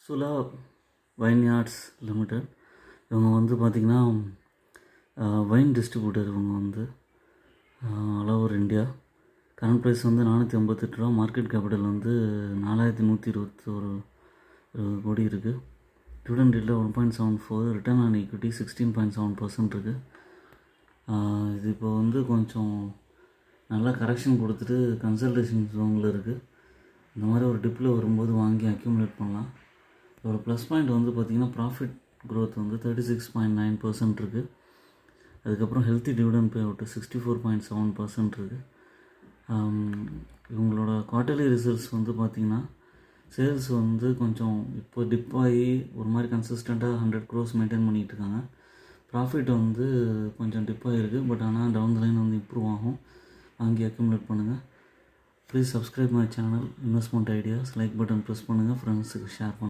சுலா வைன்யார்ட்ஸ் limited இவங்க வந்து பார்த்திங்கன்னா வைன் டிஸ்ட்ரிபியூட்டர். இவங்க வந்து all over India. Current price வந்து 458 ரூபா. மார்க்கெட் கேபிட்டல் வந்து 4121 கோடி இருக்குது. டிவிடெண்ட் ரேட்டில் 1.74, ரிட்டர்ன் ஆன் ஈக்விட்டி 16.7% இருக்குது. இது இப்போ வந்து கொஞ்சம் நல்லா கரெக்ஷன் கொடுத்துட்டு கன்சல்டேஷன் ஜோனில் இருக்குது. இந்த மாதிரி ஒரு டிப்பில் வரும்போது வாங்கி அக்யூமுலேட் பண்ணலாம். இதோட ப்ளஸ் பாயிண்ட் வந்து பார்த்திங்கன்னா ப்ராஃபிட் க்ரோத் வந்து 36.9% இருக்குது. அதுக்கப்புறம் ஹெல்த்தி டிவிடெண்ட் பே அவுட்டு 64.7% இருக்குது. இவங்களோட குவார்ட்டர்லி ரிசல்ட்ஸ் வந்து பார்த்திங்கன்னா சேல்ஸ் வந்து கொஞ்சம் இப்போ டிப் ஆகி ஒரு மாதிரி கன்சிஸ்டண்ட்டாக 100 crores மெயின்டைன் பண்ணிகிட்டு இருக்காங்க. ப்ராஃபிட் வந்து கொஞ்சம் டிப் ஆகிருக்கு, பட் ஆனால் டவுன் த லைன் வந்து இம்ப்ரூவ் ஆகும். வாங்கி அக்யூமுலேட் பண்ணுங்கள். Please subscribe my channel investment ideas. Like button press பண்ணுங்கள், ஃப்ரெண்ட்ஸுக்கு ஷேர் பண்ணுங்கள்.